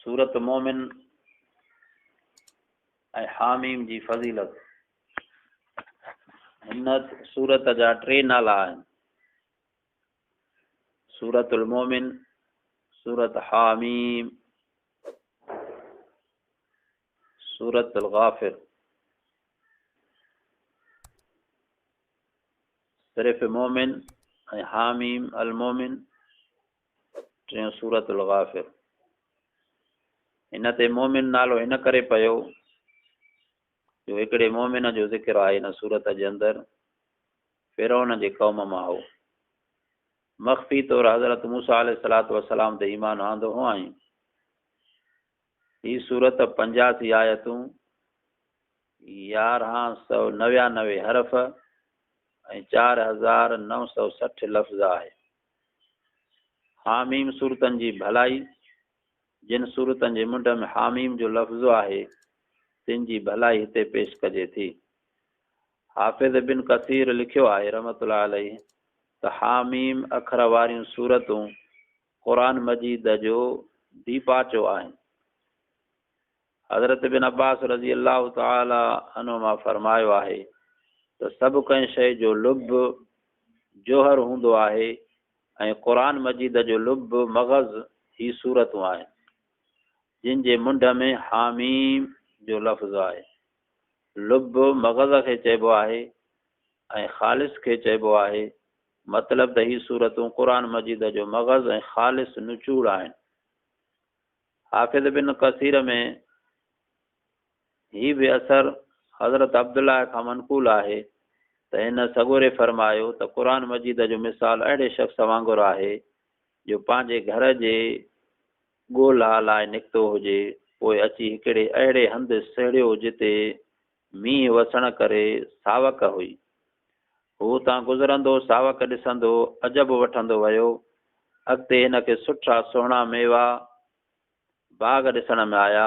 सूरत मोमिन ऐं हामीम जी फज़ीलत। हिन सूरत जा टे नाला आहिनि, सूरतुल मोमिन, सूरत हामीम, सूरतुल गाफिर। सिर्फ़ मोमिन ऐं हामीम अल मोमिन, टियों सूरतुल गाफिर। हिन ते मोमिन नालो हिन करे पियो जो हिकिड़े मोमिन जो ज़िक्र आहे हिन सूरत जे अंदरि। फ़िरौन जे क़ौम मां हो, मख़फ़ी तौरु हज़रत मूसा अलैहिस्सलातु वस्सलाम ते ईमान आंदो हो ऐं ही सूरत 85 आयतूं, 1199 हरफ़ ऐं 4960 लफ़्ज़ आहे। हामीम सूरतनि जी भलाई, जिन सूरतनि जे मुंड में हामीम जो लफ़्ज़ आहे तिन जी भलाई हिते पेश कजे थी। हाफ़िज़ बिन कसीर लिखियो आहे रहमतुल्लाह अलैहि त हामीम अखर वारियूं सूरतूं क़ुरान मजीद जो दीपाचो आहिनि। हज़रत बिन अब्बास रज़ी अल्लाह ताला अन्हुमा फरमायो आहे त सभु कंहिं शइ जो लुब जोहर हूंदो आहे ऐं क़ुरान मजीद जो लुब मग़ज़ ही सूरतूं आहिनि जिन जे मुंड में हामीम जो लफ़्ज़ आहे। लुब मग़ज़ खे चइबो आहे ऐं ख़ालिस खे चइबो आहे। मतिलब त ही सूरतूं क़ुरान मजीद जो मग़ज़ ऐं ख़ालिस निचूड़ आहिनि। हाफ़िज़ बिन कसीर में ही बि असर हज़रत अब्दुल्लाह खां मनक़ूल आहे त हिन सगोरे फरमायो त क़ुरान मजीद जो मिसाल अहिड़े शख़्स वांगुरु आहे जो पंहिंजे घर जे ॻोल्हा लाइ निकितो हुजे, पोइ अची हिकिड़े अहिड़े हंधि सहिड़ियो जिते मींहुं वसण करे सावक हुई। हू तां गुज़रंदो सावक ॾिसंदो अजब वठंदो वियो। अॻिते हिनखे सुठा सुहिणा मेवा बाग़ ॾिसण में आया।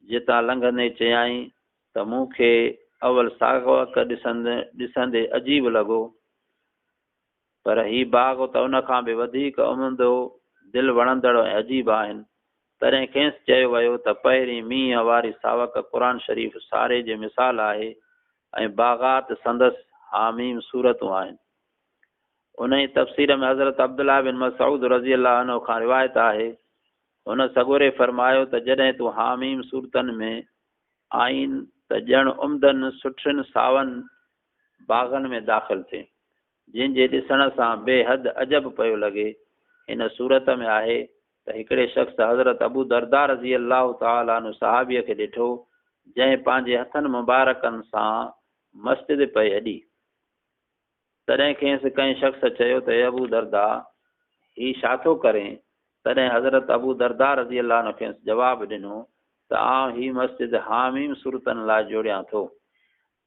जितां लंघंदे चयाईं त मूंखे अवल सावक ॾिसंदे अजीब लॻो, पर ही बाग़ त उन खां बि वधीक उमदो, दिलि वणंदड़ ऐं अजीब आहिनि। तॾहिं खेसि चयो वियो त पहिरीं मींहं वारी सावक क़ुरान शरीफ़ सारे जे मिसाल आहे ऐं बाग़ात संदसि हामीम सूरतूं आहिनि। उन ई तफ़सीर में हज़रत अब्दुल्लाह बिन मसऊद रज़ी अल्लाह अन्हु खां रिवायत आहे, हुन सगोरे फरमायो त जॾहिं तूं हामीम सूरतनि में आईन त ॼण उमदनि सुठियुनि सावनि बाग़नि में दाख़िल थिए जिन जे ॾिसण सां बेहद अजब पियो लॻे। हिन सूरत में आहे त हिकिड़े शख़्स हज़रत अबू दरदा रज़ी अल्लाह ताला अन्हु सहाबीअ खे ॾिठो जंहिं पंहिंजे हथनि मुबारकनि सां मस्जिद पई अॾी। तॾहिं खेसि कंहिं शख़्स चयो त अबू दरदा ही छा थो करें? तॾहिं हज़रत अबू दरदा रज़ी अल्लाह अन्हु खेसि जवाबु ॾिनो त आउं ही मस्जिद हामीम सूरतनि लाइ जोड़ियां थो।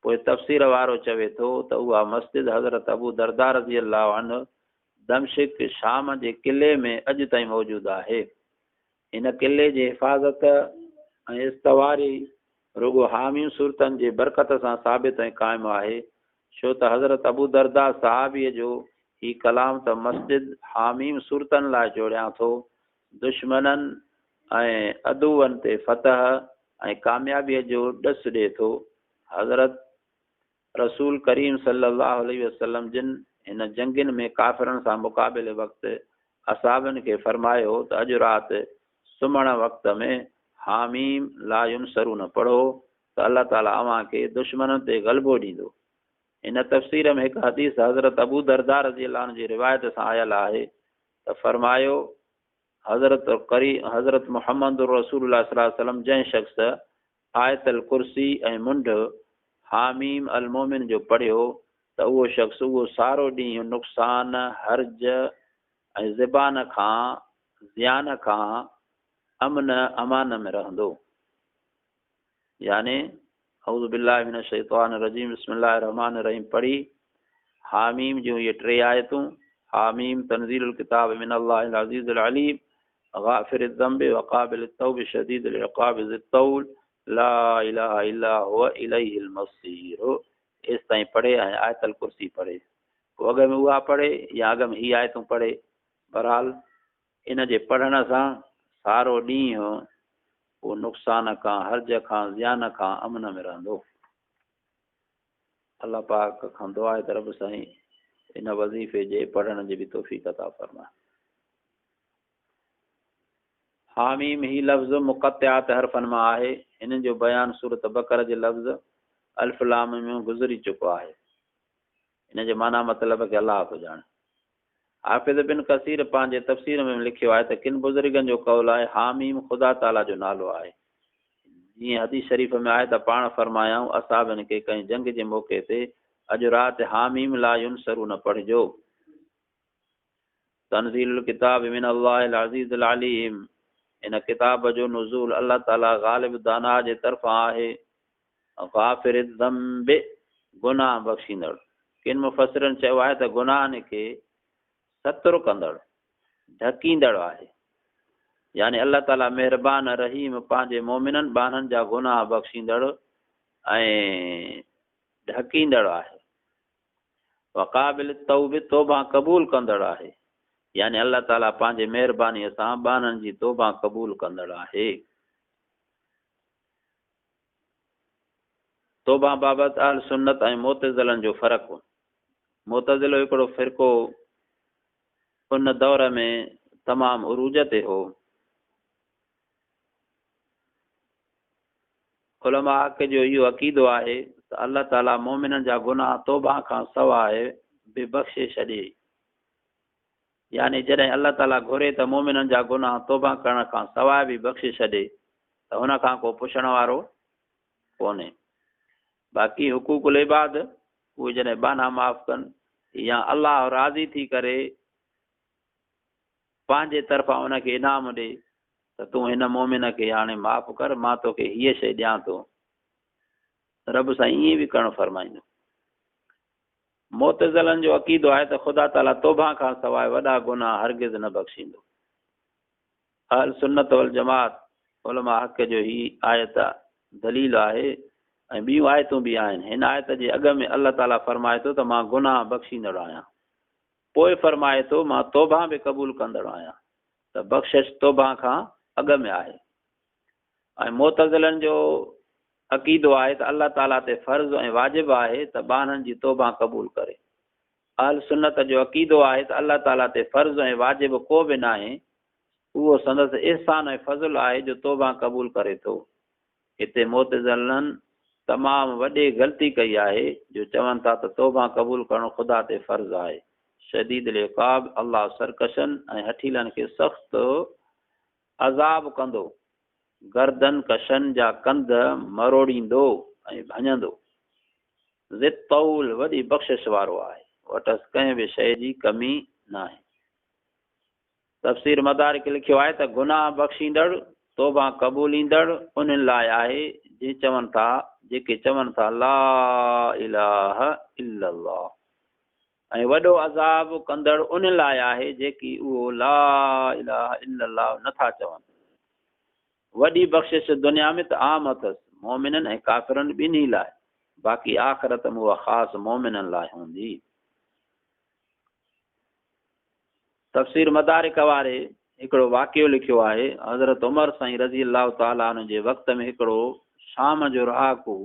पोइ तफ़सीर वारो चवे थो त उहा मस्जिद हज़रत अबू दरदा रज़ी अल्लाह अन्हु दमश्क शाम जे किले में अॼु ताईं मौजूदु आहे। हिन किले जी हिफ़ाज़त ऐं इस्तवारी रुगो हामीम सूरतनि जे बरकत सां साबित ऐं क़ाइमु आहे, छो त हज़रत अबू दरदा सहाबीअ जो ही कलाम त मस्जिद हामीम सूरतनि लाइ जोड़ियां थो, दुश्मननि ऐं अदुअनि ते फ़तह ऐं कामयाबीअ जो ॾसु ॾिए थो। हज़रत रसूल करीम सल्लल्लाहु अलैहि वसल्लम जिन हिन जंगिन में काफ़िरनि सां मुक़ाबिले वक़्तु असाबनि खे फरमायो त अॼु राति सुम्हण वक़्त में हामीम ला युनसरून पढ़ो त अल्लाह ताला अव्हां खे दुश्मननि ते ग़लबो ॾींदो। हिन तफ़सीर में हिकु हदीस हज़रत अबू दरदा रज़ी अल्लाह अन्हु जी रिवायत सां आयल आहे त फरमायो हज़रत मुहम्मद रसूलुल्लाह सल्लल्लाहु अलैहि वसल्लम जंहिं शख़्स आयतल कुर्सी ऐं मुंड हामीम अल मोमिन जो पढ़ियो त उहो शख़्स उहो सारो ॾींहुं नुक़सान हर्ज ऐं ज़बान खां ज़ियान खां अमन अमान में रहंदो। यानी औज़ु बिल्लाहि मिनश शैतानिर रजीम बिस्मिल्लाहिर रहमानिर रहीम पढ़ी हामीम जूं इहे टे आयतूं। हामीम तंज़ीलुल किताब मिनल्लाहिल अज़ीज़िल अलीम गाफ़िरिज़ ज़ंबि व क़ाबिलित तौब शदीदिल इक़ाब ज़ित तौल ला इलाहा इल्ला हुव इलैहिल मसीर। इस ताईं पढ़े ऐं आयतल कुर्सी पढ़े, पोइ अॻ में उहा पढ़े या अॻ में ही आयतूं पढ़े। बहरहाल इन जे पढ़ण सां सारो ॾींहुं वो नुक़सान खां हर्ज खां ज़ियान खां अमन में रहंदो। अल्लाह पाक खां दुआ आहे त रब साईं इन वज़ीफ़े जे पढ़ण जी बि तौफ़ीक़ अता फरमाए। हामीम ही लफ़्ज़ मुक़त्तिआत हरफ़न मां आहे। हिन जो बयान सूरत बक़रा जे लफ़्ज़ अल्फ़ लाम में गुज़री चुको आहे। इन जो माना मतिलब कि अल्लाह को ॼाणे। हाफ़िज़ बिन कसीर पंहिंजे तफ़सीर में लिखियो आहे त किन बुज़ुर्गनि जो क़ौल आहे हामीम ख़ुदा ताला जो नालो आहे। जीअं हदीस शरीफ़ में आहे त पाण फरमायाऊं असाबनि खे कंहिं जंग जे मौक़े ते अॼु राति हामीम ला युनसरू न पढ़िजो। तनज़ीलुल किताब मिन अल्लाहिल अज़ीज़िल अलीम। इन किताब जो नुज़ूल अल्लाह ताला ग़ालिब दाना जे तरफ़ां आहे। गाफ़िर ज़म्बि गुनाह बख़्शींदड़। किन मुफ़स्सिरनि चयो आहे त गुनाहनि खे सतर कंदड़ ढकींदड़ आहे। यानी अल्लाह ताला महिरबान रहीम पंहिंजे मोमिननि बाननि जा गुनाह बख़्शींदड़ ऐं ढकींदड़ आहे। वक़ाबिल तौबे तौबा क़बूल कंदड़ आहे। यानी अल्लाह ताला पंहिंजे महिरबानीअ सां बाननि जी तौबा क़बूल कंदड़ आहे। तौबा बाबति अहल सुन्नत ऐं मोतज़िलनि जो फ़र्क़ु। मोतज़िलो हिकिड़ो फ़िरक़ो उन दौर में तमामु उरूज ते हो। उलमा खे जो इहो अक़ीदो आहे त अल्लाह ताला मोमिननि जा गुनाह तौबा खां सवाइ बि बख़्शे छॾे। यानी जॾहिं अल्लाह ताला घुरे त मोमिननि जा गुनाह तौबा करण खां सवाइ बि बख़्शे छॾे त हुन खां को पुछण वारो कोन्हे। बाक़ी हुकूकुल इबाद उहे जॾहिं बाना माफ़ कनि या अल्लाह राज़ी थी करे पंहिंजे तरफ़ां उनखे इनाम ॾे त तूं हिन मोमिन खे हाणे माफ़ कर, मां तोखे हीअ शइ ॾियां थो, रब साईं ईअं बि करणु फरमाईंदो। मोतज़िलनि जो अक़ीदो आहे त ख़ुदा ताला तौबा खां सवाइ वॾा गुनाह हरगिज़ न बख़्शींदो। अहल सुन्नत वल जमात उलमा हक़ जो ही आयत दलील आहे ऐं ॿियूं आयतूं बि आहिनि। हिन आयत जे अॻ में अल्लाह ताला फरमाए थो त मां गुनाह बख़्शींदड़ आहियां। पोइ फरमाए थो मां तौबा बि क़बूल कंदड़ आहियां। त बख़्शिश तौबा खां अॻ में आहे। ऐं मोतज़िलनि जो अक़ीदो आहे त अल्लाह ताला ते फ़र्ज़ ऐं वाजिबु आहे त बाननि जी तौबा क़बूल करे। अहल सुन्नत जो अक़ीदो आहे त अल्लाह ताला ते फ़र्ज़ ऐं वाजिबु को बि न आहे। उहो संदसि इहसान ऐं फज़ल आहे जो तौबा क़बूल करे थो। हिते मोतज़िलनि तमामु वॾी ग़लती कई आहे जो चवनि था त तौबा क़बूल करणु ख़ुदा ते फ़र्ज़ आहे। शदीदुल इक़ाब अल्लाह सरकशनि ऐं हठीलनि खे सख़्तु अज़ाब कंदो। गर्दन कशनि जा कंध मरोड़ींदो ऐं भञंदो। ज़ितौल वॾी बख़्शिश वारो आहे। वटसि कंहिं बि शइ जी कमी न आहे। तफ़सीर मदारिक लिखियो आहे त गुनाह बख़्शींदड़ तौबा क़बूलींदड़ उन्हनि लाइ आहे जेके चवनि था ला इलाहा इल्लल्लाह। ऐं वॾो अज़ाब कंदड़ उन लाइ आहे जेकी उहो ला इलाहा इल्लल्लाह नथा चवनि। वॾी बख़्शिश दुनिया में त आम अथसि मोमिननि ऐं काफ़िरनि ॿिन्ही लाइ। बाक़ी आख़िरत में उहा ख़ासि मोमिननि लाइ हूंदी। तफ़सीर मदारिक वारे हिकिड़ो वाक़ियो लिखियो आहे। हज़रत उमर साईं रज़ी अल्लाह ताला अन्हु जे वक़्त में हिकिड़ो शाम जो रहाकू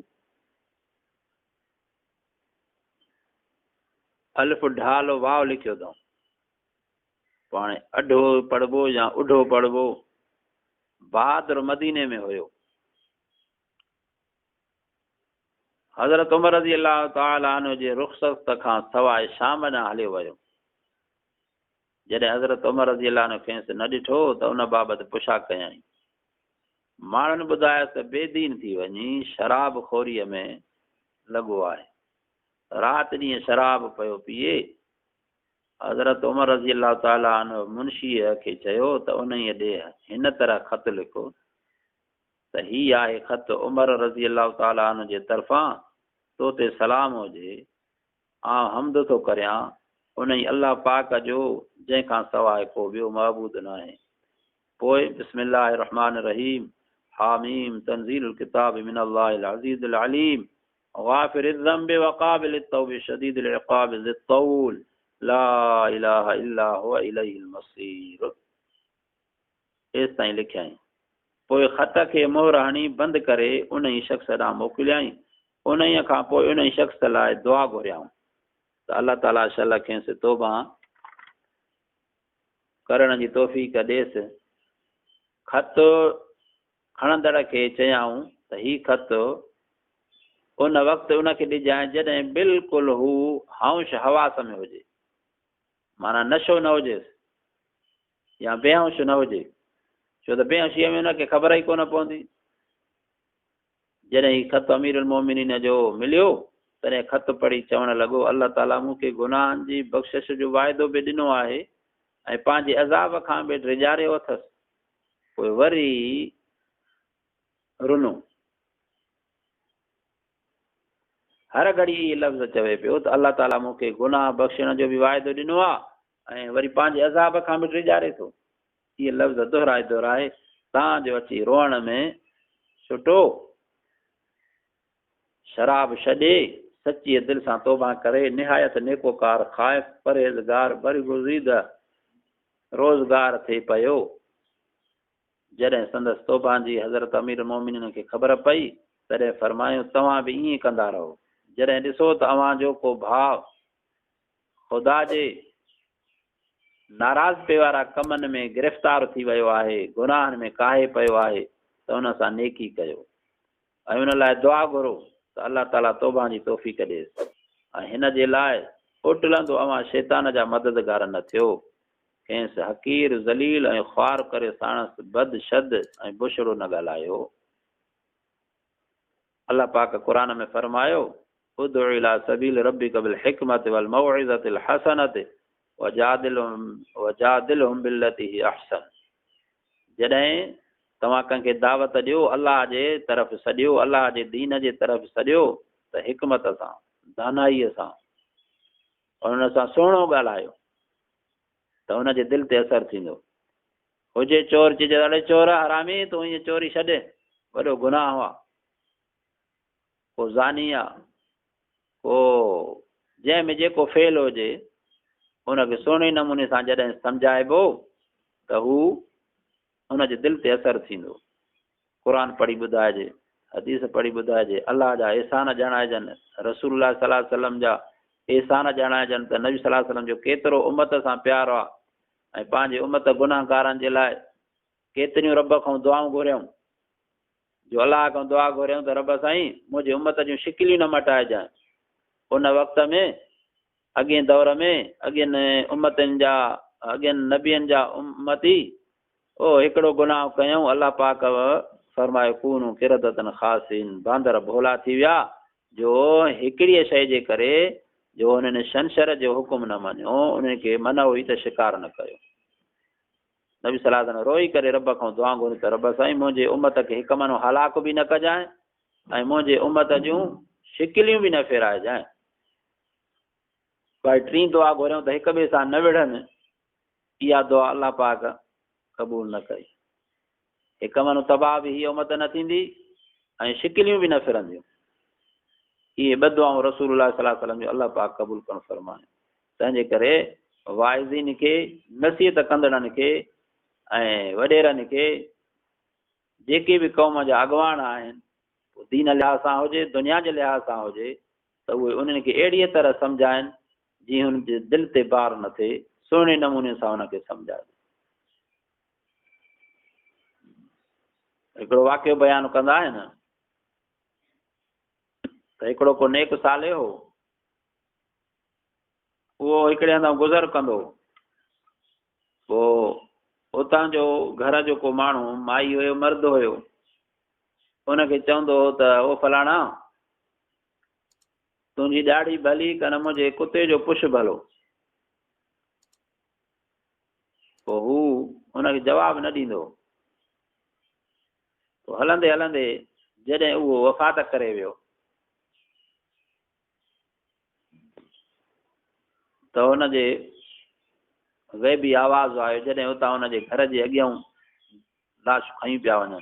अलिफ ढाल वाव लिखियो अथऊं। पाणे अढो पढ़बो या उढो पढ़बो। बहादुर मदीने में हुयो। हज़रत उमर रज़ी अल्लाह ताला अन्हु जे रुख़सत खां सवाइ शाम ॾांहुं हलियो वियो। जॾहिं हज़रत उमर रज़ी अल्लाह अन्हु खेसि न ॾिठो त उन बाबति पुछा कयईं। माण्हुनि ॿुधायो त बेदीन थी वञी शराब खोरीअ में लॻो आहे। राति ॾींहुं शराब पियो पीए। हज़रत उमर रज़ी अल्लाह ताला अन्हु मुंशीअ खे चयो त उन ॾे हिन तरह ख़त लिखो त हीअ आहे ख़त उमर रज़ी अल्लाह ताला अन्हु जे तरफ़ां तो ते सलाम हुजे। आउं हम्द थो करियां उन ई अल्लाह पाक जो जंहिंखां सवाइ को ॿियो महबूद न आहे। पोइ बिस्मिल्लाहिर रहमानिर रहीम हामीम तंज़ीलुल किताब मिन अल्लाहिल अज़ीज़िल अलीम गाफ़िरिज़ ज़म्बि व क़ाबिलित तौबि शदीदिल इक़ाब ज़ित्तौल ला इलाहा इल्ला हुवा इलैहिल मसीर। एसि ताईं लिखियईं। पोइ ख़त खे मोहर हणी बंदि करे उन ई शख़्स ॾांहुं मोकिलियईं। उन ई खां पोइ उन ई शख़्स लाइ दुआ घुरियाऊं त अलाह ताला शल खेसि तौबा करण जी तौफ़ीक़ ॾेसि। ख़त खणंदड़ खे चयाऊं त ही ख़त उन वक़्तु उनखे ॾिजांइ जॾहिं बिल्कुलु हू हाउश हवास में हुजे, माना नशो न हुजेसि या बेहोश न हुजे, छो त बेहोशीअ में हुनखे ख़बर ई कोन पवंदी। जॾहिं ही ख़त अमीरुल मोमिनीन जो मिलियो तॾहिं ख़त पढ़ी चवणु लॻो अलाह ताला मूंखे गुनाहनि जी बख़्शिश जो वाइदो बि ॾिनो आहे ऐं पंहिंजे अज़ाब खां बि डिॼारियो अथसि। पोइ वरी रुनो, हर घड़ी इहे लफ़्ज़ चवे पियो त अलाह ताला मूंखे गुनाह बख़्शण जो बि वाइदो ॾिनो आहे ऐं वरी पंहिंजे अज़ाब खां बि डिॼारे थो। इहे लफ़्ज़ दोहराए दोहराए तव्हांजो अची रोअण में छुटो। शराब छॾे सची दिलि सां तौबा करे निहायत नेकोकार ख़ाइफ़ परहेज़गार बरगुज़ीद रोज़गार थिए पियो। जॾहिं संदसि तौबा जी हज़रत अमीर मोमिनीन खे ख़बर पई तॾहिं फ़रमायो तव्हां बि ईअं कंदा रहो। जॾहिं ॾिसो त अव्हां जो को भाउ ख़ुदा जे नाराज़गी वारा कमनि में गिरफ़्तार थी वियो आहे, गुनाहनि में काहे पियो आहे, त हुन सां नेकी कयो ऐं हुन लाइ दुआ घुरो त अलाह ताला तौबा जी तौफ़ीक़ ॾेसि। ऐं हिन जे लाइ उटलंदो अव्हां शैतान जा मददगार न थियो। कंहिंसि हक़ीर ज़लील ऐं ख़्वार करे साणसि बद शद ऐं बुशरो न ॻाल्हायो। अलाह पाक क़ुरान में फ़रमायो उदउ इला सबील रब्बिक बिल हिकमत वल मौइज़तिल हसनत वजादिलहुम बिल्लती ही अहसन। जॾहिं तव्हां कंहिंखे दावत ॾियो अलाह जे तरफ़ सॼियो, अलाह जे दीन जे तरफ़ सॼियो त हिकमत सां दानाईअ सां और हुन सां सुहिणो ॻाल्हायो त हुनजे दिलि ते असरु थींदो। हुजे चोर चइजे अड़े चोर हरामी तूं हीअं चोरी छॾे, वॾो गुनाह हुआ। को ज़ानी आहे, को जंहिंमें जेको फेल हुजे हुनखे सुहिणे नमूने सां जॾहिं सम्झाइबो त हू हुनजे दिलि ते असरु थींदो। क़ुर पढ़ी ॿुधाइजे, हदीस पढ़ी ॿुधाइजे, अलाह जा एहसान ॼाणाइजनि, रसूलुल्लाह सल्लल्लाहु अलैहि वसल्लम जा एहसान ॼाणाइजनि त नबी सल्लल्लाहु अलैहि वसल्लम जो केतिरो उम्मत सां प्यार आहे ऐं पंहिंजे उम्मत गुनाहगारनि जे लाइ केतिरियूं रब खां दुआऊं घुरियऊं। जो अलाह खां दुआ घुरियऊं त रब साईं मुंहिंजी उम्मत जूं शिकिलियूं न मटाइजांइ। उन वक़्त में अॻे दौर में अॻियनि उम्मतनि जा अॻियनि नबियनि जा उम्मती ओ हिकिड़ो गुनाह कयूं अलाह पाक फरमाए कूनू किरदतन ख़ासिन, बांदर भोला थी विया जो हिकिड़ीअ शइ जे करे जो हुननि शंशर जो हुकुम न मञियो, उनखे मन हुई त शिकार न कयो। नबी सल्लल्लाहु अलैहि वसल्लम रोई करे रब खां दुआ घुरी त रब साईं मुंहिंजे उम्मत खे हिकु मनो हलाक बि न कजांइ ऐं मुंहिंजे उम्मत जूं शिकिलियूं बि न फेराइजांइ। भाई टी दुआ घुरियऊं त हिक ॿिए सां न विढ़नि, इहा दुआ अलाह पाक क़बूल न कई। हिकु मनो तबाह बि हीअ उम्मत न थींदी ऐं शिकिलियूं बि न फिरंदियूं। इहे ॿ दुआऊं रसूलुल्लाह सल्लल्लाहु अलैहि वसल्लम जो अलाह पाक क़बूल करणु फ़रमायो। तंहिंजे करे वाइज़िन खे, नसीहत कंदड़नि खे ऐं वॾेरनि खे, जेके बि क़ौम जा अॻवान आहिनि, दीन लिहाज़ सां हुजे दुनिया जे लिहाज़ सां हुजे, त उहे उन्हनि खे अहिड़ीअ तरह सम्झाइनि जीअं हुननि जे दिलि ते बार न थिए, सुहिणे नमूने सां हुनखे सम्झाए। हिकिड़ो वाक़ियो बयानु कंदा आहिनि त हिकिड़ो को नेक साले हो, उहो हिकिड़े हंधि गुज़र कंदो, पोइ उतां जो घर जो को माण्हू माई हुयो मर्द हुयो, उनखे चवंदो हो त ओ फलाणा तुंहिंजी ॾाढी भली कन मुंहिंजे कुते जो पुछ भलो। पोइ हू हुनखे जवाबु न ॾींदो। पोइ हलंदे हलंदे जॾहिं उहो वफ़ात करे वियो त हुनजे ग़ैबी आवाज़ आयो, जॾहिं उतां हुनजे घर जे अॻियां लाश खयूं पिया वञनि,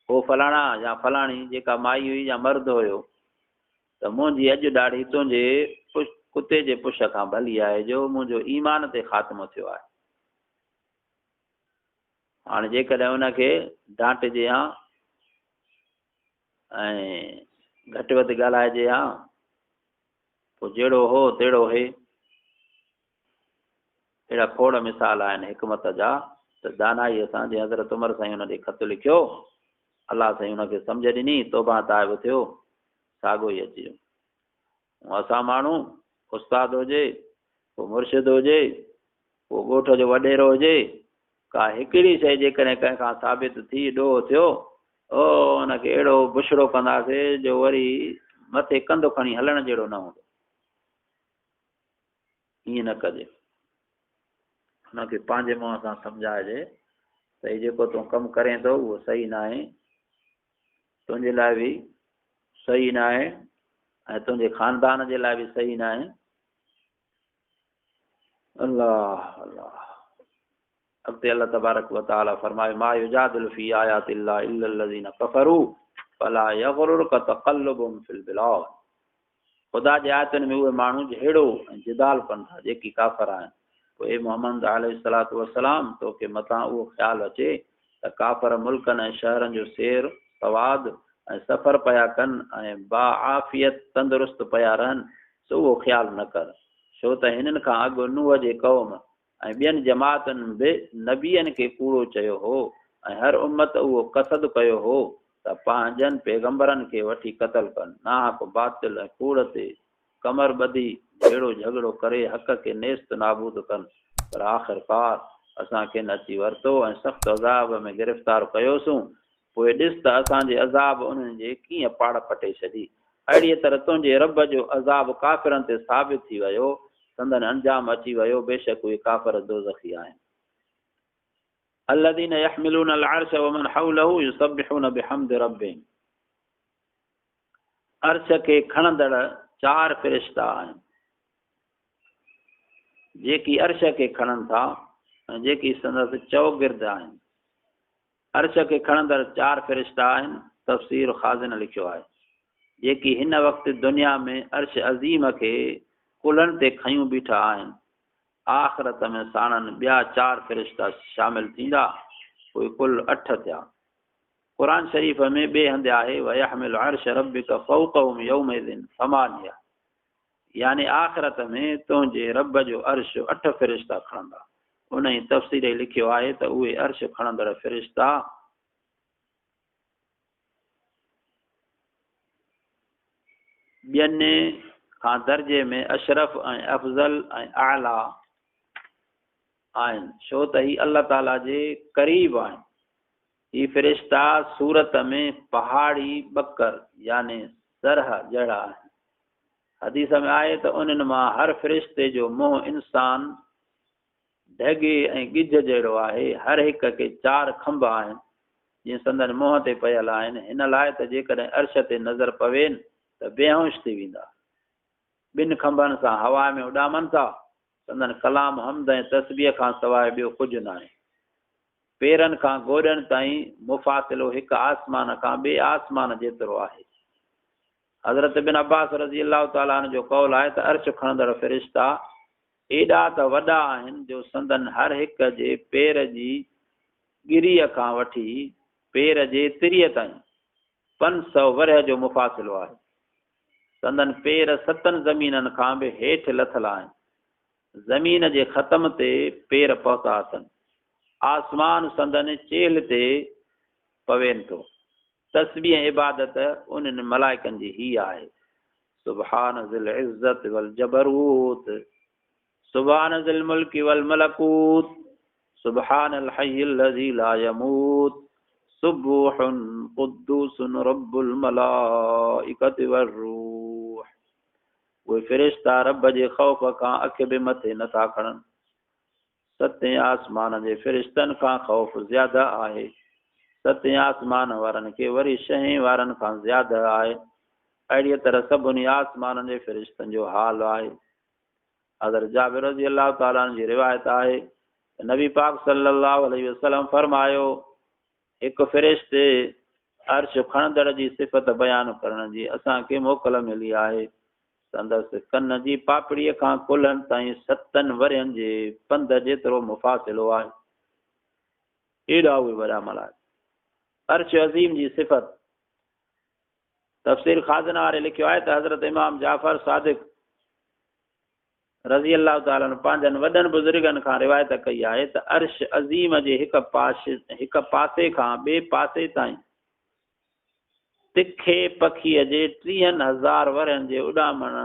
हो फलाणा या फलाणी जेका माई हुई या मर्द हुयो, त मुंहिंजी अॼु ॾाढी तुंहिंजे कुते जे पुछ खां भली आहे जो मुंहिंजो ईमान ते ख़ात्मो थियो आहे। हाणे जेकॾहिं उनखे डांटजे हा ऐं घटि वधि ॻाल्हाइजे हा पोइ जहिड़ो हो तहिड़ो हे। अहिड़ा खोड़ मिसाल आहिनि हिकमत जा त दानाईअ सां जीअं हज़रत उमर साईं हुन ॾे ख़त लिखियो, अलाह साईं हुनखे सम्झ ॾिनी, तौबा ताइब थियो, साॻियो ई अची वियो। असां माण्हू उस्ताद हुजे, को मुर्शिद हुजे, को ॻोठ जो वॾेरो हुजे, का हिकिड़ी शइ जेकॾहिं कंहिंखां साबित थी ॾोह थियो, ओ हुनखे अहिड़ो बुछड़ो कंदासीं जो वरी मथे कंधु खणी हलण जहिड़ो न हूंदो। ईअं न कजे, हुनखे पंहिंजे मुंहं सां सम्झाइजे त हीउ जेको तूं कमु करें थो उहो सही न आहे, तुंहिंजे लाइ बि सही न आहे ऐं तुंहिंजे ख़ानदान जे लाइ बि सही न आहे। अल्लाह अल्लाह। अॻिते अल्लाह तबारक व तआला फरमाए मा युजादिलु फी आयातिल्लाह इल्ला allazina कफरू फला यग़रुरक तक़ल्लुबुहुम फिल बिलाद। ख़ुदा जे आयतुनि में उहे माण्हू जहिड़ो जिदाल कनि था जेकी काफ़र आहिनि। पोइ मोहम्मद अलैहिस्सलातु वस्सलाम तोखे मथां उहो ख़्यालु अचे त काफ़र मुल्कनि ऐं शहरनि जो सैर सवाद ऐं सफ़र पिया कनि ऐं बाआफ़ियत तंदुरुस्त पिया रहनि, सो उहो ख़्यालु न कर। छो त हिननि खां अॻु नूह जे क़ौम ऐं ॿियनि जमातनि बि नबियनि खे कूड़ो चयो हो ऐं हर उम्मत उहो कसद कयो हो त पंहिंजनि पैगम्बरनि खे वठी क़तल कनि, नाहक बातिल ऐं कूड़ ते कमर ॿधी झेड़ो झगड़ो करे हक़ खे नेस्त नाबूद कनि। पर आख़िरकार असांखे न अची वरितो ऐं सख़्तु अज़ाब में गिरफ़्तार कयोसीं। पोइ ॾिस त असांजे अज़ाब उन्हनि जे कीअं पाड़ पटे छॾी। अहिड़ीअ तरह तुंहिंजे रब जो अज़ाब काफ़िरनि ते साबित थी वियो, संदन अंजाम अची वियो, बेशक उहे काफ़िर दोज़खी आहिनि। الذين يحملون العرش ومن حوله يسبحون بحمد ربهم। अर्श खे खणंदड़ 4 फ़रिश्ता आहिनि जेकी अर्श खे खणनि था ऐं जेकी संदसि चौगिर्द आहिनि। अर्श खे खणंदड़ 4 फ़रिश्ता आहिनि, तफ़सीर ख़ाज़िन लिखियो आहे, जेकी हिन वक़्तु दुनिया में अर्श अज़ीम खे कुल्हनि ते खयूं बीठा आहिनि। आख़िरत में साणनि ॿिया 4 फ़रिश्ता शामिल थींदा, पोइ कुल 8 थिया। क़ुरान शरीफ़ में ॿिए हंधि आहे वयहमिलु अर्श रब्बिका फ़ौक़हुम यौमइज़िन समानिया, यानी आख़िरत में तुंहिंजे रब जो अर्श 8 फ़रिश्ता खणंदा। उन ई तफ़सीर लिखियो आहे त उहे अर्श खणंदड़ फ़रिश्ता ॿियनि खां दर्जे में अशरफ ऐं अफ़ज़ल ऐं आला आहिनि, छो त ही अल्लाह ताला जे क़रीब आहिनि। ही फ़रिश्ता सूरत में पहाड़ी बकर यानी सरह जहिड़ा आहिनि। हदीस में आहे त उन्हनि मां हर फ़रिश्ते जो मुंहुं इंसान ढगे ऐं गिज जहिड़ो आहे। हर हिक खे 4 खंभ आहिनि जीअं संदन मुंहं ते पयल आहिनि, हिन लाइ त जेकॾहिं अर्श ते नज़र पवेनि त बेहोश थी वेंदा। 2 खंभनि सां हवा में उॾामनि था, संदन कलाम हमद ऐं तस्बीह खां सवाइ ॿियो कुझु न आहे। पेरनि खां गोॾनि ताईं मुफ़ासिलो हिकु आसमान खां ॿिए आसमान जेतिरो आहे। हज़रत बिन अब्बास रज़ी अल्लाह ताला जो कौल आहे त अर्श खणंदड़ फ़रिश्ता एॾा त वॾा आहिनि जो संदन हर हिक जे पेर जी गिरीअ खां वठी पेर जे तिरीअ ताईं 500 वरह जो मुफ़ासिलो आहे। संदन पेर 7 ज़मीननि खां बि हेठि लथल आहिनि। ज़मीन जे ख़तम ते पेर पहुता अथनि। आसमान संदन चेल ते पवेनि थो। तस्बीह इबादत उन्हनि मलाइकनि जी ही आहे। सुभान ज़िल इज़्ज़त वल जबरूत, सुभान ज़िल मुल्क वल मलकूत, सुभान अल हय्युल लज़ी ला यमूत, सुब्बुहुन कुद्दूसुन रब्बुल मलाइकति वर्रूह। उहे फ़रिश्ता रब जे ख़ौफ़ खां अख बि मथे नथा खणनि। 7 आसमान जे फ़रिश्तनि खां ख़ौफ़ ज़्यादा आहे। 7 आसमान वारनि खे वरी 6 वारनि खां ज़्यादा आहे। अहिड़ीअ तरह सभिनी आसमाननि जे फ़रिश्तनि जो हाल आहे। हज़रत जाबिर रज़ी अल्लाह ताला जी रिवायत आहे त नबी पाक सल्लल्लाहु अलैहि वसल्लम फरमायो, हिकु फ़रिश्ते अर्श खणंदड़ जी सिफ़त बयानु करण जी असांखे मोकल मिली आहे। संदसि कन जी पापड़ीअ खां कुल्हनि ताईं 7 वरियनि जे पंध जेतिरो मुफ़ासिलो आहे। एॾा उहे वॾा मलाइका। अर्श अज़ीम जी सिफ़त तफ़सीर खाज़ना वारे लिखियो आहे त हज़रत इमाम जाफ़र सादिक़ रज़ी अल्लाह ताला अन्हु पंहिंजनि वॾनि बुज़ुर्गनि खां रिवायत कई आहे त अर्श अज़ीम जे हिक पासे खां ॿिए पासे ताईं तिखे पखीअ जे 30,000 वरनि जे उॾामण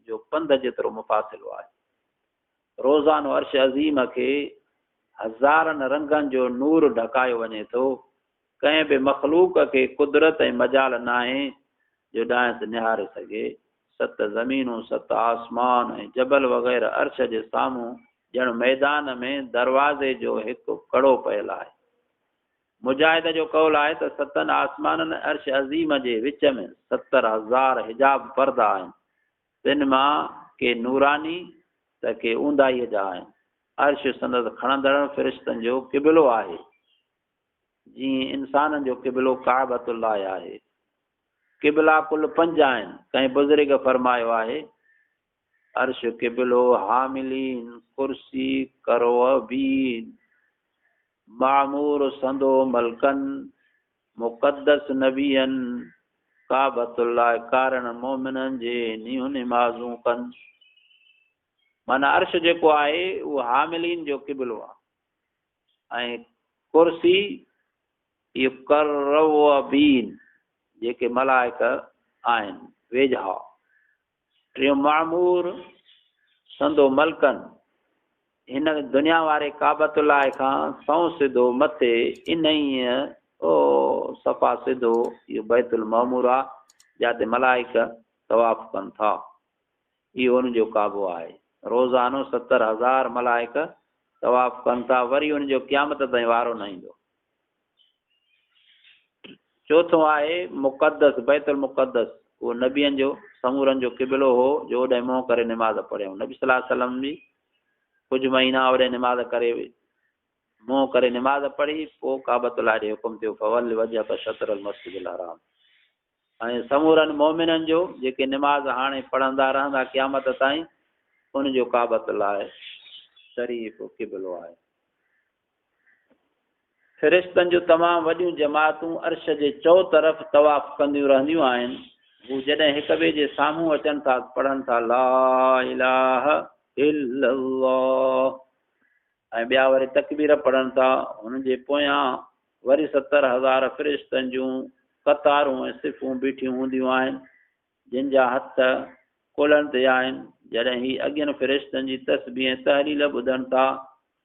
जो पंध जेतिरो मुफ़ासिलो आहे। रोज़ानो अर्श अज़ीम खे हज़ारनि रंगनि जो नूर ढकायो वञे थो। कंहिं बि मख़लूक खे कुदरत ऐं मजाल न आहे जो ॾांहुं ते निहारे सघे। 7 ज़मीनूं 7 आसमान ऐं जबल वग़ैरह अर्श जे साम्हूं ॼण मैदान में दरवाज़े जो हिकु कड़ो पयल आहे। मुजाहिद जो कौल आहे त 7 आसमाननि अर्श अज़ीम जे विच में 70,000 हिजाब पर्दा आहिनि। तिन मां के नूरानी त के ऊंदाईअ जा आहिनि। अर्श संदसि खणंदड़ फ़रिश्तनि जो क़िबिलो आहे, जीअं इंसाननि जो क़िबिलो काबतुल्लाह आहे। क़िबिला कुल 5 आहिनि। कंहिं बुज़ुर्ग फरमायो आहे अर्श क़िबिलो हामिलीन कुर्सी करवबीन मामूर संदो मलकन मुक़द्दस नबियन काबतुल्लाह कारण मोमिननि जे नीहूं निमाज़ूं कनि। माना अर्श जेको आहे उहो हामिलीन जो क़िबिलो आहे ऐं कुर्सी इहो करवबीन जेके मलाइका आहिनि वेझा। टियों मामूर संदो मलकनि हिन दुनिया वारे काबतुल्लाह खां 100 सिधो मथे इन ई सफ़ा सिधो इहो बैतुल मामूर आहे जिते मलाइका तवाफ़ कनि था। इहो उनजो काबो आहे। रोज़ानो 70,000 मलाइका तवाफ़ कनि था। वरी उनजो क़यामत ताईं वारो न ईंदो। चौथों आहे मुक़द्दस बैतुल मुक़द्दस। उहो नबियनि जो समूरनि जो क़िबिलो हो जो ओॾे मुंहुं करे निमाज़ पढ़ियऊं। नबी सल्लल्लाहु अलैहि वसल्लम बि कुझु महीना ओॾे निमाज़ करे मुंहुं करे निमाज़ पढ़ी पोइ काबतुल्लाह ॾे हुकुम थियो फवल वजह शतरल मस्जिदिल हराम। ऐं समूरनि मोमिननि जो जेके निमाज़ हाणे पढ़ंदा रहंदा क़यामत ताईं उनजो काबतुल्लाह शरीफ़ क़िबिलो आहे। फ़रिश्तनि जूं तमामु वॾियूं जमातूं अर्श जे चौतरफ़ तवाफ़ कंदियूं रहंदियूं आहिनि। हू जॾहिं हिक ॿिए जे साम्हूं अचनि था पढ़नि था ला इलाहा इल्लल्लाह ऐं ॿिया वरी तकबीर पढ़नि था। हुनजे पोयां वरी 70,000 फ़रिश्तनि जूं कतारूं ऐं सिफ़ूं बीठियूं हूंदियूं आहिनि जिन जा हथ कुल्हनि ते आहिनि। जॾहिं ही अॻियनि फ़रिश्तनि जी तस्बीह ऐं तहलील ॿुधनि था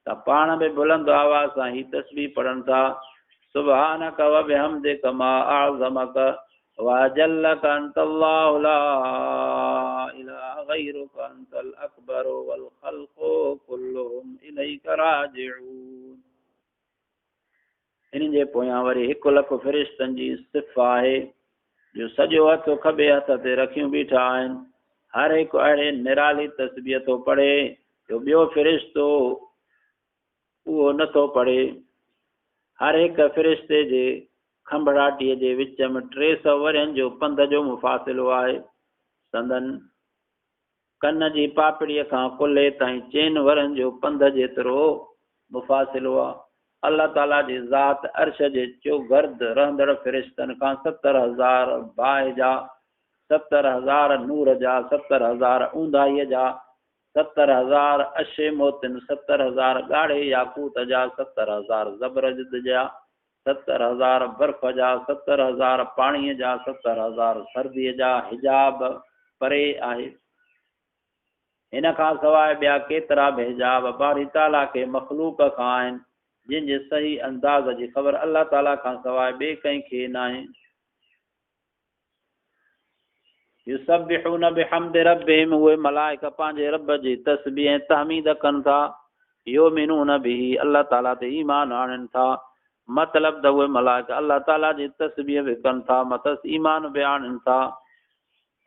त पाण में बुलंद आवाज़ सां ही तस्बीह पढ़नि था सुब्हानक व बिहम्दिक मा अअज़मक व अजल्लक अंतल्लाहु ला इलाहा गैरुक अंतल अकबर वल खल्क़ु कुल्लुहुम इलैका राजिऊन। इन जे पोयां वरी 1 लख फ़रिश्तनि जी सिफ़ आहे जो सॼो हथ खॿे हथ ते रखियूं बीठा आहिनि। हर हिकु अहिड़े निराली तस्बीह थो पढ़े जो ॿियो फ़रिश्तो उहो नथो पढ़े। हर हिकु फ़रिश्ते जे खंभड़ाटीअ जे विच में 300 वरियनि जो पंध जो मुफ़ासिलो आहे। संदन कन जी पापड़ीअ खां कुल्हे ताईं 4 वरनि जो पंध जेतिरो मुफ़ासिलो आहे। अल्लाह ताला जी ज़ात अर्श जे चौगर्द रहंदड़ फ़रिश्तनि खां 70,000 बाहि जा 70,000 नूर जा 70,000 ऊंदाईअ जा 70,000 अशे मोतिन 70,000 ॻाढ़े याकूत जा 70,000 ज़बरजद जा 70,000 बर्फ़ जा 70,000 पाणीअ जा 70,000 सर्दीअ जा हिजाब परे आहे। हिन खां सवाइ ॿिया केतिरा बि हिजाब बारी ताला खे मख़लूक खां आहिनि जिन जे सही अंदाज़ जी ख़बर अल्लाह ताला खां सवाइ ॿिए कंहिंखे न आहे। युसब्बिहून बिहम्दि रब्बिहिम उहे मलाइका पंहिंजे रब जी तस्बीह ऐं तहमीद कनि था। युमिनून बिही अल्लाह ताला ते ईमान आणनि था। मतिलबु त उहे मलाइका अल्लाह ताला जी तस्बीह बि कनि था मथस ईमान बि आणनि था।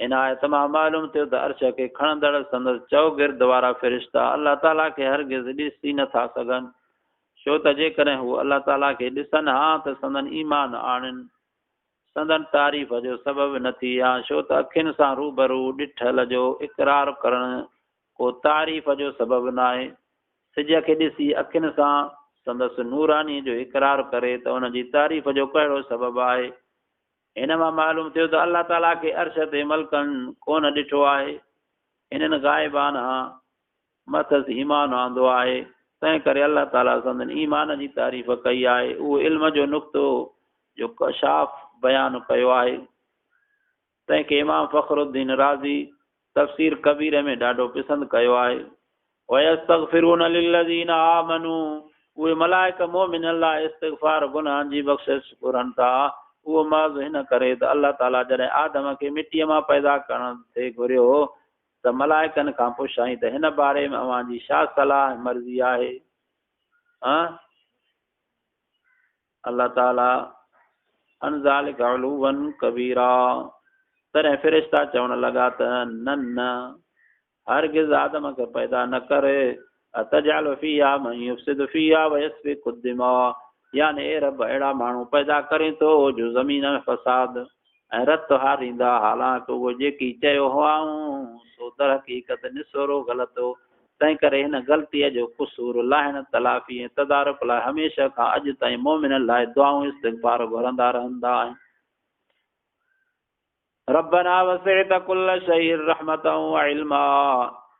इन आयत मां मालूम थियो त अर्श खे खणंदड़ संदसि चौगिर्द वारा फ़रिश्ता अल्लाह ताला खे हरगिज़ ॾिसी नथा सघनि छो त जेकॾहिं हू अल्लाह ताला खे ॾिसनि हा त संदन ईमान आणनि संदन तारीफ़ जो सबबु न थी हा छो त अखियुनि सां रूबरू ॾिठल जो इक़रार करणु को तारीफ़ जो सबबु न आहे। सिज खे ॾिसी अखियुनि सां संदसि नूरानी जो इकरार करे त उन जी तारीफ़ जो कहिड़ो सबबु आहे। हिन मां मालूम थियो त अल्लाह ताला खे अर्श ते मलकनि कोन ॾिठो आहे, इन्हनि ग़ाइबाना मथसि ईमान आंदो आहे, तंहिं करे अल्लाह ताला संदन ईमान जी तारीफ़ कई आहे। उहो इल्म जो नुक़्तो जो कशाफ बयानु कयो आहे, तंहिंखे इमाम फ़खरुद्दीन राज़ी तफ़सीर कबीर में ॾाढो पसंदि कयो आहे। वयस्तग़फिरून लिल्लज़ीना आमनू, उहे मलाइक मोमिननि लाइ इस्तिग़फ़ार गुनाहनि जी बख़्शिश घुरनि था। उहो मज़ हिन करे त अल्लाह ताला जॾहिं आदम खे मिटीअ मां पैदा करण ते घुरियो त मलाइकनि खां पुछाईं त हिन बारे में अव्हां जी छा सलाह मर्ज़ी आहे। अल्लाह ताला अनज़ालिका उलूवन कबीरा, तॾहिं फ़रिश्ता चवण लॻा त न न, हरगिज़ आदम खे पैदा न करे, अतजअलु फ़ीहा मन युफ़्सिदु फ़ीहा वयस्फ़िकु दिमा, यानी ए रब अहिड़ा माण्हू पैदा करे थो जो ज़मीन में फ़साद ऐं रत हारींदा, हालांकि उहो जेकी चयो हुआऊं सो दर हक़ीक़त निसोरो ग़लति हो। तंहिं करे हिन ग़लतीअ जो कुसूर लाहिण तलाफ़ी ऐं तदारुक लाइ हमेशह खां अॼु ताईं मोमिननि लाइ दुआऊं इस्तिग़फ़ार घुरंदा रहंदा आहिनि। रब्बना वसिअत कुल्ल शैइन रहमतन व इल्मा,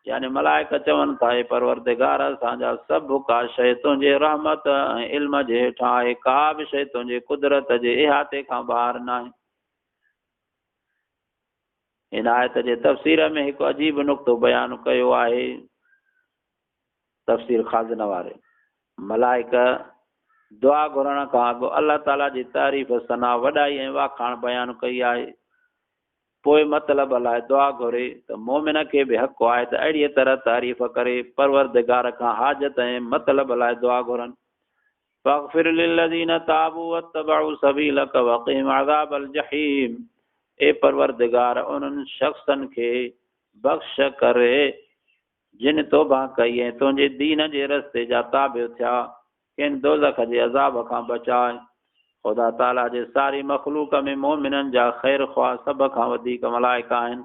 यानी मलाइक चवनि था हे परवरदिगार असांजा सभु का शइ तुंहिंजे रहमत ऐं इल्म जे हेठां आहे, का बि शइ तुंहिंजे कुदरत जे इहाते खां ॿाहिरि न आहे। हिन आयत जे तफ़सीर में हिकु अजीब नुक़्तो बयानु कयो आहे तफ़सीर ख़ाज़िन वारे। मलाइक दुआ घुरण खां अॻु अल्लाह ताला जी तारीफ़ सना वॾाई ऐं वाखाण बयानु कई आहे। पोइ मतिलब लाइ दुआ घुरे त मोमिन खे बि हक़ आहे त अहिड़ीअ तरह तारीफ़ करे परवरदिगार खां हाजत ऐं मतिलब लाइ दुआ घुरनि। फ़ग़फ़िर लिल्लज़ीन ताबू वत्तबअू सबीलक वक़िहिम अज़ाबल जहीम, ए परवरदिगार उन्हनि शख़्सनि खे बख़्श करे जिन तौबा कई ऐं तुंहिंजे दीन जे रस्ते जा ताबिअ थिया, किन दोज़ख जे अज़ाब खां बचाए। ख़ुदा ताला जे सारी मख़लूक में मोमिननि जा ख़ैर ख़्वाह सभ खां वधीक मलाइका आहिनि,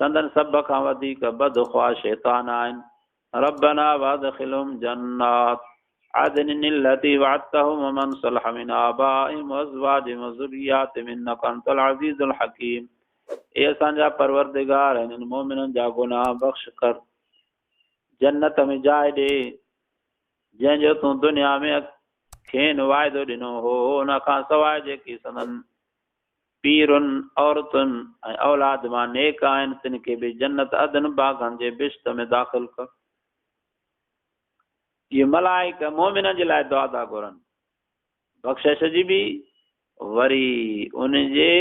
संदन सभ खां वधीक बदख़्वाह शैतान आहिनि। रब्बना वअदखिलहुम जन्नात अदनिन अल्लती वअदतहुम वमन सलह मिन आबाइहिम वअज़वाजिहिम वज़ुर्रिय्यातिहिम इन्नका अंतल अज़ीज़ुल हकीम, ए असांजा परवरदिगार हिननि मोमिननि जा गुनाह बख़्श कर, जन्नत में जाइ ॾे जंहिंजो तूं दुनिया में खेनि वाइदो ॾिनो हो, उन खां सवाइ जेकी संदन पीरुनि औरतुनि ऐं औलाद मां नेक आहिनि, तिन खे बि जन्नत अदन बाग़नि जे बिश्त में दाख़िल कर। ये मलाइक मोमिन जे लाइ दुआ था घुरनि, बख़्शिश जी बि, वरी उनजे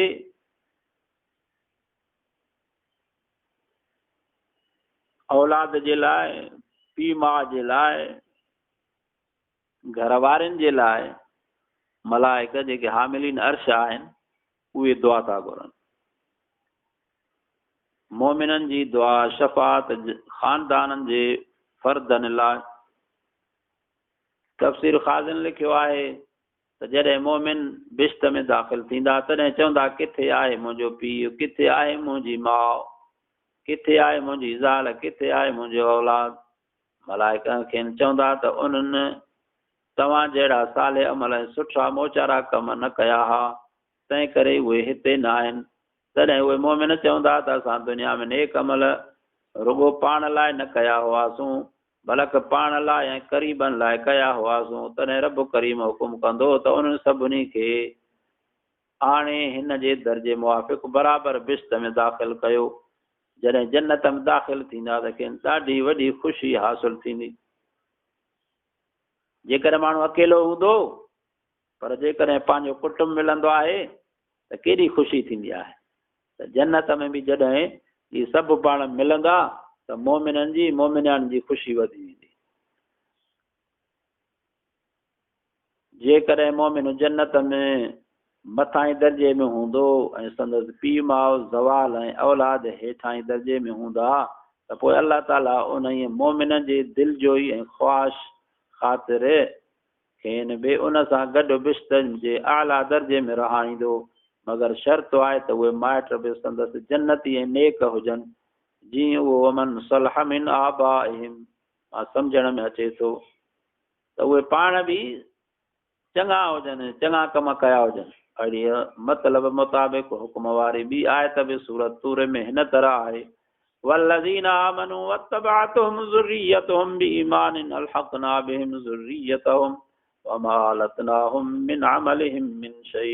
औलाद जे लाइ, पीउ माउ जे लाइ, घर वारनि जे लाइ मलाइक जेके हामिलीन अर्श आहिनि उहे दुआ था घुरनि। मोमिननि जी दुआ शफ़ाअत ख़ानदाननि जे फ़र्दनि लाइ। तफ़सीर ख़ाज़िन लिखियो आहे त जॾहिं मोमिन बिश्त में दाख़िल थींदा तॾहिं चवंदा किथे आहे मुंहिंजो पीउ, किथे आहे मुंहिंजी माउ, किथे आहे मुंहिंजी ज़ाल, किथे आहे मुंहिंजो औलाद। मलाइका खेनि चवंदा त उन्हनि तव्हां जहिड़ा साले अमल ऐं सुठा मोचारा कम न कया हा, तंहिं करे उहे हिते न आहिनि। तॾहिं उहे मोमिन चवंदा त असां दुनिया में नेक अमल रुगो पाण लाइ न कया हुआसीं, बल्कि पाण लाइ ऐं क़रीबनि लाइ कया हुआसीं। तॾहिं रब करीम हुकुम कंदो त उन्हनि सभिनी खे आणे हिन जे दर्जे मुवाफ़िक़ बराबरि बिश्त में दाख़िल कयो। जॾहिं जन्नत में दाख़िल थींदा त खेनि ॾाढी वॾी ख़ुशी हासिलु थींदी। जेकॾहिं माण्हू अकेलो हूंदो पर जेकॾहिं पंहिंजो कुटुंब मिलंदो आहे त केॾी ख़ुशी थींदी आहे। त जन्नत में बि जॾहिं इहे सभु पाण मिलंदा त मोमिननि जी मोमिनानि जी ख़ुशी वधी वेंदी। जेकॾहिं मोमिन जन्नत में मथां दर्जे में हूंदो ऐं संदसि पीउ माउ ज़वाल ऐं औलाद हेठां दर्जे में हूंदा त पोइ अल्लाह ताला उन ई मोमिन जे दिलि जो ई ऐं ख़्वाहिश ख़ातिर खेनि बि उन सां गॾु बिश्तनि जे आला दर्जे में रहाईंदो, मगर शर्त आहे त उहे माइट बि संदसि जन्नती ऐं नेक हुजनि, जीअं उहो वमन सलह मिन आबाइहिम मां सम्झण में अचे थो त उहे पाण बि चङा हुजनि, चङा कम कया हुजनि। अहिड़ी मतिलब मुताबिक़ हुकुम वारी ॿी आयत बि सूरत तूर में हिन तरह आहे, वल्लज़ीन आमनू वत्तबअतहुम ज़ुर्रियतहुम बिईमानिन अलहक़ना बिहिम ज़ुर्रियतहुम वमा अलतनाहुम मिन अमलिहिम मिन शै।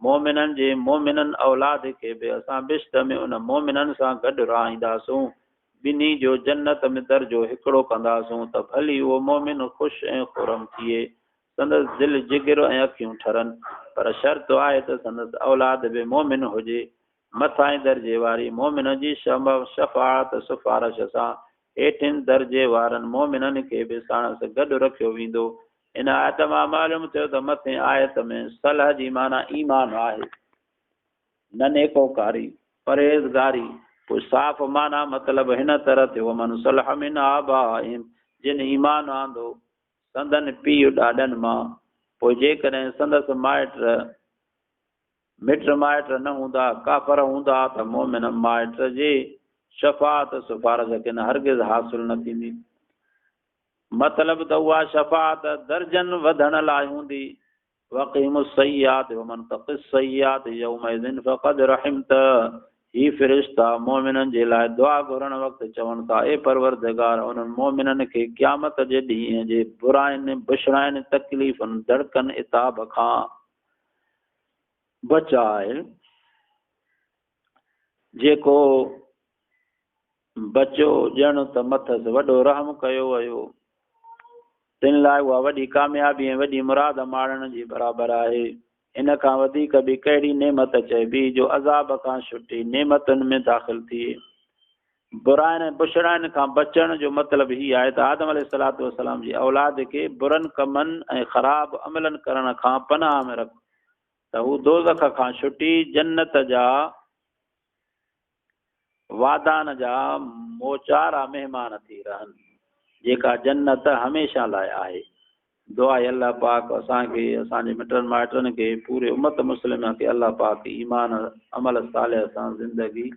मोमिनन जे मोमिनन औलाद खे बि असां बिश्त में उन मोमिनन सां गॾु रहाईंदासूं, ॿिन्ही जो जन्नत में दर्जो हिकिड़ो कंदासूं, त भली उहो मोमिन ख़ुशि ऐं खुरम थिए, संदसि दिलि जिगर ऐं अखियूं ठरनि। पर शर्त आहे त संदसि औलाद बि मोमिन हुजे। मथां दर्जे वारी मोमिन जी शफ़ाअत सिफारिश सां हेठिन दर्जे वारनि मोमिननि खे बि साणसि गॾु रखियो वेंदो। इन आयत मां मालूम थियो त मथे आयत में सलह जी माना ईमान आहे, न नेकोकारी, परहेज़गारी। पोइ साफ़ माना मतिलब हिन तरह थियो, मन सलह मिन आबाइहिम, जिन ईमान आंदो संदन पीउ ॾाॾनि मां। पोइ जेकॾहिं संदसि माइट मिट माइट न हूंदा, काफ़र हूंदा, त मोमिन माइट जे शफ़ाअत सिफारिश किन हरगिज़ हासिल न थींदी। मतिलब त उहा शफ़ाअत दर्जन वधण लाइ हूंदी। वक़ीमु सय्यात वमन तक़ि सय्यात यौमइज़िन फ़क़द रहिमत। ही फ़रिश्ता मोमिननि जे लाइ दुआ घुरण वक़्तु चवनि था, ए परवरदिगार, उन्हनि मोमिननि खे क़यामत जे ॾींहं जे बुराइनि बुशराइनि तकलीफ़ुनि दड़कनि इताब खां बचाए। जेको बचो ॼण त मथसि वॾो रहम कयो वियो, तिन लाइ उहा वॾी कामयाबी ऐं वॾी मुराद माणण जी बराबरि आहे। इन खां वधीक बि कहिड़ी नेमत चइबी जो अज़ाब खां छुटी नेमतुनि में दाख़िल थिए। बुराइनि बुशराइनि खां बचण जो मतिलबु हीअ आहे त आदम अलैहिस्सलातु वस्सलाम जी औलाद खे बुरनि कमनि ऐं ख़राब अमलनि करण खां पनाह में रख, त हू दोज़ख खां छुटी जन्नत जा वादान जा मोचारा महिमान थी रहनि, जेका जन्नत हमेशह लाइ आहे। दुआ आहे अल्लाह पाक असांखे, असांजे मिटनि माइटनि खे, पूरे उम्मत मुस्लिम खे अल्लाह पाक ईमान अमल सालिह सां ज़िंदगी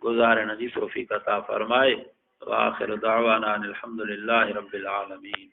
गुज़ारण जी तौफ़ीक़ अता फ़रमाए। व आख़िर दावाना अनिल हम्दुलिल्लाहि रब्बिल आलमीन।